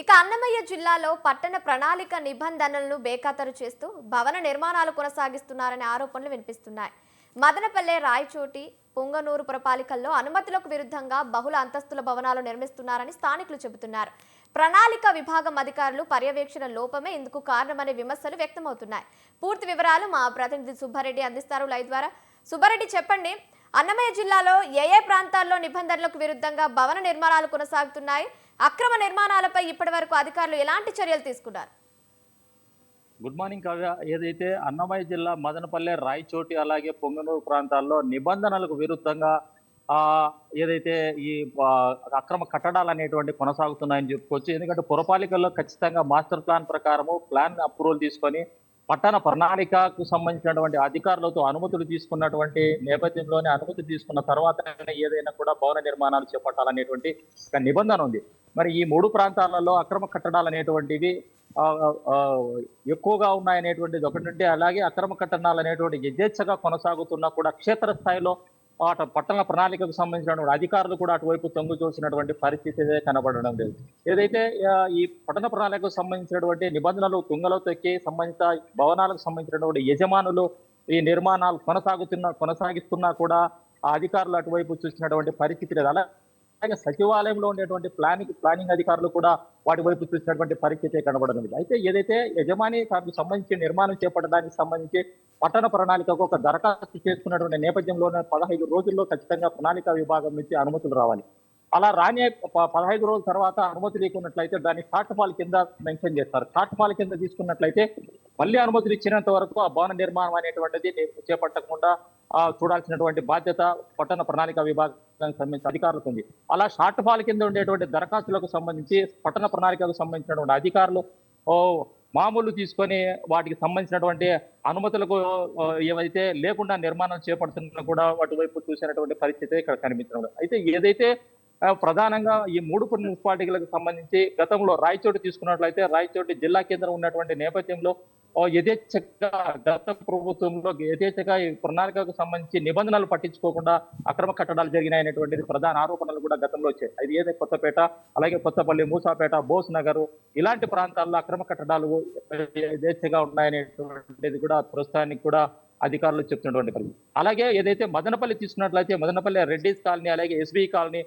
ఇక అన్నమయ్య జిల్లాలో పట్టణ ప్రణాళిక నిబంధనలను బేఖాతరు చేస్తూ భవన నిర్మాణాలు కొనసాగిస్తున్నారనే ఆరోపణలు వినిపిస్తున్నాయి. మదనపల్లె, రాయచోటి, పుంగనూరు పురపాలికల్లో అనుమతులకు విరుద్ధంగా బహుళ అంతస్తుల భవనాలు నిర్మిస్తున్నారని స్థానికులు చెబుతున్నారు. ప్రణాళిక విభాగం అధికారులు పర్యవేక్షణ లోపమే ఇందుకు కారణమనే విమర్శలు వ్యక్తమవుతున్నాయి. పూర్తి వివరాలు మా ప్రతినిధి సుబ్బారెడ్డి అందిస్తారు లైవ్ ద్వారా. సుబ్బారెడ్డి, చెప్పండి, అన్నమయ్య జిల్లాలో ఏ ప్రాంతాల్లో నిబంధనలకు విరుద్ధంగా భవన నిర్మాణాలు కొనసాగుతున్నాయి? అక్రమ నిర్మాణాలపై ఇప్పటివరకు అధికారులు ఎలాంటి చర్యలు తీసుకున్నారు? Good morning Kavya. ఏదైతే అన్నమయ్య జిల్లా మదనపల్లె, రాయచోటి అలాగే పొంగనూరు ప్రాంతాల్లో నిబంధనలకు విరుద్ధంగా ఆ ఏదైతే ఈ అక్రమ కట్టడాలు అనేటువంటి కొనసాగుతున్నాయని చెప్పుకోవచ్చు. ఎందుకంటే పురపాలికల్లో ఖచ్చితంగా మాస్టర్ ప్లాన్ ప్రకారము ప్లాన్ అప్రూవల్ తీసుకొని పట్టణ ప్రణాళికకు సంబంధించినటువంటి అధికారులతో అనుమతులు తీసుకున్నటువంటి నేపథ్యంలోనే అనుమతి తీసుకున్న తర్వాత ఏదైనా కూడా భవన నిర్మాణాలు చేపట్టాలనేటువంటి ఒక నిబంధన ఉంది. మరి ఈ 3 ప్రాంతాలలో అక్రమ కట్టడాలు అనేటువంటివి ఎక్కువగా ఉన్నాయనేటువంటిది ఒకటి. అలాగే అక్రమ కట్టడాలు అనేటువంటి యథేచ్ఛగా కొనసాగుతున్నా కూడా క్షేత్రస్థాయిలో పట్టణ ప్రణాళికకు సంబంధించినటువంటి అధికారులు కూడా అటువైపు తొంగి చూసినటువంటి పరిస్థితి కనబడడం లేదు. ఏదైతే ఈ పట్టణ ప్రణాళికకు సంబంధించినటువంటి నిబంధనలు తుంగలో తొక్కి సంబంధిత భవనాలకు సంబంధించినటువంటి యజమానులు ఈ నిర్మాణాలు కొనసాగిస్తున్నా కూడా ఆ అధికారులు అటువైపు చూసినటువంటి పరిస్థితి లేదు. అలాగే సచివాలయంలో ఉండేటువంటి ప్లానింగ్ అధికారులు కూడా వాటి వైపు చూసినటువంటి పరిస్థితి కనబడడం లేదు. అయితే ఏదైతే యజమాని దానికి సంబంధించి నిర్మాణం చేపట్టడానికి సంబంధించి పట్టణ ప్రణాళికకు ఒక దరఖాస్తు చేసుకున్నటువంటి నేపథ్యంలోనే 15 రోజుల్లో ఖచ్చితంగా ప్రణాళిక విభాగం నుంచి అనుమతులు రావాలి. అలా రాని 15 రోజుల తర్వాత అనుమతి లేకున్నట్లయితే దాన్ని షార్ట్ ఫాల్ కింద మెన్షన్ చేస్తారు. షార్ట్ ఫాల్ కింద తీసుకున్నట్లయితే మళ్ళీ అనుమతులు ఇచ్చినంత వరకు ఆ భవన నిర్మాణం అనేటువంటిది చేపట్టకుండా చూడాల్సినటువంటి బాధ్యత పట్టణ ప్రణాళిక విభాగానికి సంబంధించిన అధికారులకు ఉంది. అలా షార్ట్ ఫాల్ కింద ఉండేటువంటి దరఖాస్తులకు సంబంధించి పట్టణ ప్రణాళికకు సంబంధించినటువంటి అధికారులు మామూలు తీసుకొని వాటికి సంబంధించినటువంటి అనుమతులకు ఏవైతే లేకుండా నిర్మాణం చేపడుతున్నా కూడా వాటి వైపు చూసినటువంటి పరిస్థితి ఇక్కడ కనిపించడం. అయితే ఏదైతే ప్రధానంగా ఈ 3 మున్సిపాలిటీలకు సంబంధించి గతంలో రాయచోటి తీసుకున్నట్లయితే రాయచోటి జిల్లా కేంద్రం ఉన్నటువంటి నేపథ్యంలో యథేచ్ఛగా గత ప్రభుత్వంలో యథేచ్ఛగా ఈ ప్రణాళికకు సంబంధించి నిబంధనలు పట్టించుకోకుండా అక్రమ కట్టడాలు జరిగినాయనేటువంటిది ప్రధాన ఆరోపణలు కూడా గతంలో వచ్చాయి. అది ఏదైతే కొత్తపేట, అలాగే కొత్తపల్లి, మూసాపేట, బోస్ నగర్ ఇలాంటి ప్రాంతాల్లో అక్రమ కట్టడాలు యథేచ్ఛగా ఉన్నాయనేటువంటిది కూడా ప్రస్తుతానికి కూడా అధికారులు చెప్తున్నటువంటి పరిస్థితి. అలాగే ఏదైతే మదనపల్లి తీసుకున్నట్లయితే మదనపల్లి రెడ్డిస్ కాలనీ, అలాగే ఎస్బీ కాలనీ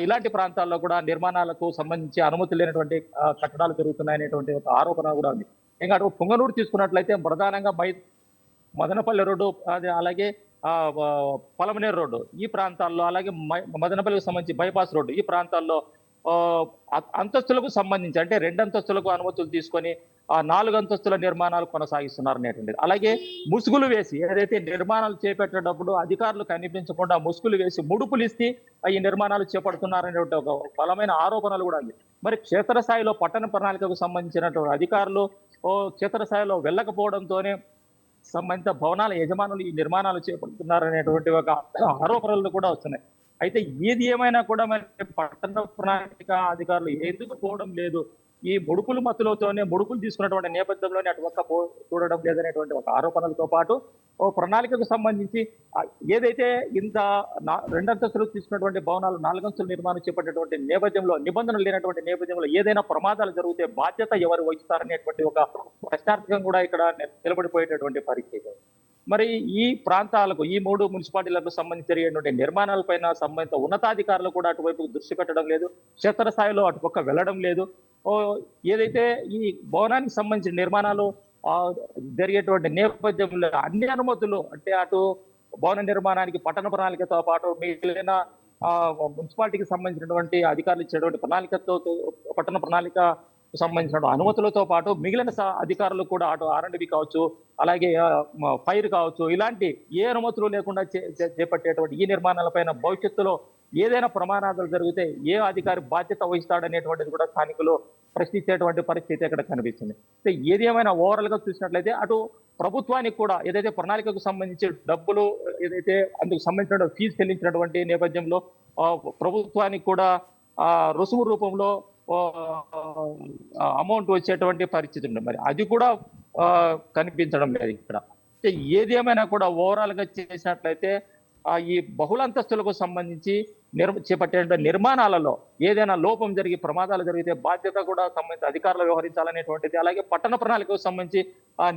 ఇలాంటి ప్రాంతాల్లో కూడా నిర్మాణాలకు సంబంధించి అనుమతి లేనటువంటి కట్టడాలు జరుగుతున్నాయనేటువంటి ఒక ఆరోపణ కూడా ఉంది. ఇంకా అటు పుంగనూరు తీసుకున్నట్లయితే ప్రధానంగా మదనపల్లి రోడ్డు, అలాగే పలమనేరు రోడ్డు ఈ ప్రాంతాల్లో, అలాగే మదనపల్లికి సంబంధించి బైపాస్ రోడ్డు ఈ ప్రాంతాల్లో అంతస్తులకు సంబంధించి అంటే 2 అంతస్తులకు అనుమతులు తీసుకొని 4 అంతస్తుల నిర్మాణాలు కొనసాగిస్తున్నారు అనేటువంటిది. అలాగే ముసుగులు వేసి ఏదైతే నిర్మాణాలు చేపట్టేటప్పుడు అధికారులు కనిపించకుండా ముసుగులు వేసి ముడుపులు ఇస్తే ఈ నిర్మాణాలు చేపడుతున్నారనేటువంటి ఒక బలమైన ఆరోపణలు కూడా ఉంది. మరి క్షేత్రస్థాయిలో పట్టణ ప్రణాళికకు సంబంధించినటువంటి అధికారులు క్షేత్రస్థాయిలో వెళ్ళకపోవడంతోనే సంబంధిత భవనాల యజమానులు ఈ నిర్మాణాలు చేపడుతున్నారనేటువంటి ఒక ఆరోపణలు కూడా వస్తున్నాయి. అయితే ఏది ఏమైనా కూడా మరి పట్టణ ప్రణాళిక అధికారులు ఎందుకు పోవడం లేదు, ఈ ముడుపులు మత్తులతోనే ముడుపులు తీసుకున్నటువంటి నేపథ్యంలోనే అటు ఒక్క చూడడం లేదనేటువంటి ఒక ఆరోపణలతో పాటు ప్రణాళికకు సంబంధించి ఏదైతే ఇంత 2 అంతస్తులు తీసుకున్నటువంటి భవనాలు 4 అంతస్తుల నిర్మాణం చేపట్టేటువంటి నేపథ్యంలో నిబంధనలు లేనటువంటి నేపథ్యంలో ఏదైనా ప్రమాదాలు జరిగితే బాధ్యత ఎవరు వహిస్తారనేటువంటి ఒక ప్రశ్నార్థకం కూడా ఇక్కడ నిలబడిపోయేటటువంటి పరిస్థితి. మరి ఈ ప్రాంతాలకు ఈ 3 మున్సిపాలిటీలకు సంబంధించి జరిగేటువంటి నిర్మాణాలపైన సంబంధిత ఉన్నతాధికారులు కూడా అటువైపు దృష్టి పెట్టడం లేదు, క్షేత్రస్థాయిలో అటుపక్క వెళ్ళడం లేదు. ఏదైతే ఈ భవనానికి సంబంధించిన నిర్మాణాలు జరిగేటువంటి నేపథ్యంలో అన్ని అనుమతులు అంటే అటు భవన నిర్మాణానికి పట్టణ ప్రణాళికతో పాటు మిగిలిన మున్సిపాలిటీకి సంబంధించినటువంటి అధికారులు ఇచ్చేటువంటి ప్రణాళికతో పట్టణ ప్రణాళిక సంబంధించిన అనుమతులతో పాటు మిగిలిన అధికారులు కూడా అటు R&B కావచ్చు, అలాగే ఫైర్ కావచ్చు, ఇలాంటి ఏ అనుమతులు లేకుండా చేపట్టేటువంటి ఈ నిర్మాణాలపైన భవిష్యత్తులో ఏదైనా ప్రమాదాలు జరిగితే ఏ అధికారి బాధ్యత వహిస్తాడనేటువంటిది కూడా స్థానికులు ప్రశ్నించేటువంటి పరిస్థితి ఇక్కడ కనిపిస్తుంది. ఏది ఏమైనా ఓవరాల్ గా చూసినట్లయితే అటు ప్రభుత్వానికి కూడా ఏదైతే ప్రణాళికకు సంబంధించి డబ్బులు ఏదైతే అందుకు సంబంధించిన ఫీజు చెల్లించినటువంటి నేపథ్యంలో ప్రభుత్వానికి కూడా రుసుము రూపంలో అమౌంట్ వచ్చేటువంటి పరిస్థితి ఉంది. మరి అది కూడా కనిపించడం లేదు ఇక్కడ. ఏది ఏమైనా కూడా ఓవరాల్ గా చేసినట్లయితే ఈ బహుళ అంతస్తులకు సంబంధించి చేపట్టే నిర్మాణాలలో ఏదైనా లోపం జరిగి ప్రమాదాలు జరిగితే బాధ్యత కూడా సంబంధించిన అధికారులు వ్యవహరించాలనేటువంటిది, అలాగే పట్టణ ప్రణాళికకు సంబంధించి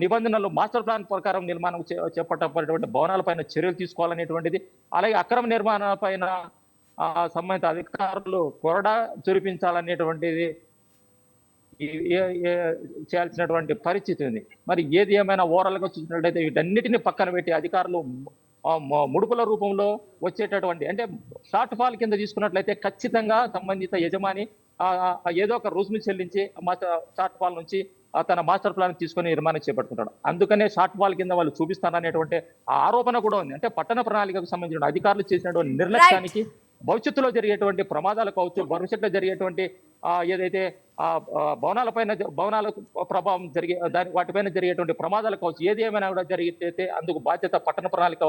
నిబంధనలు మాస్టర్ ప్లాన్ ప్రకారం నిర్మాణం చేపట్టబడినటువంటి భవనాలపైన చర్యలు తీసుకోవాలనేటువంటిది, అలాగే అక్రమ నిర్మాణాలపైన సంబంధిత అధికారులు కొరడా చురిపించాలనేటువంటిది చేయాల్సినటువంటి పరిస్థితి ఉంది. మరి ఏది ఏమైనా ఓవరాల్ గా చూసినట్లయితే వీటన్నిటిని పక్కన పెట్టి అధికారులు ముడుపుల రూపంలో వచ్చేటటువంటి, అంటే షార్ట్ ఫాల్ కింద తీసుకున్నట్లయితే ఖచ్చితంగా సంబంధిత యజమాని ఏదో ఒక రుసుము చెల్లించి షార్ట్ ఫాల్ నుంచి తన మాస్టర్ ప్లాన్ తీసుకొని నిర్మాణం చేపట్టుకుంటాడు. అందుకనే షార్ట్ ఫాల్ కింద వాళ్ళు చూపిస్తారనేటువంటి ఆరోపణ కూడా ఉంది. అంటే పట్టణ ప్రణాళికకు సంబంధించిన అధికారులు చేసినటువంటి నిర్లక్ష్యానికి భవిష్యత్తులో జరిగేటువంటి ప్రమాదాలు కావచ్చు, భవిష్యత్తులో జరిగేటువంటి ఏదైతే భవనాలకు ప్రభావం జరిగే వాటిపైన జరిగేటువంటి ప్రమాదాలు కావచ్చు, ఏది ఏమైనా కూడా జరిగితే అందుకు బాధ్యత పట్టణ ప్రణాళిక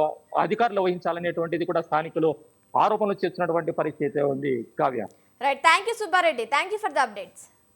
అధికారులు వహించాలనేటువంటిది కూడా స్థానికులు ఆరోపణలు చేస్తున్నటువంటి పరిస్థితి ఉంది. Kavya. Right, thank you Subbareddy, thank you for the updates.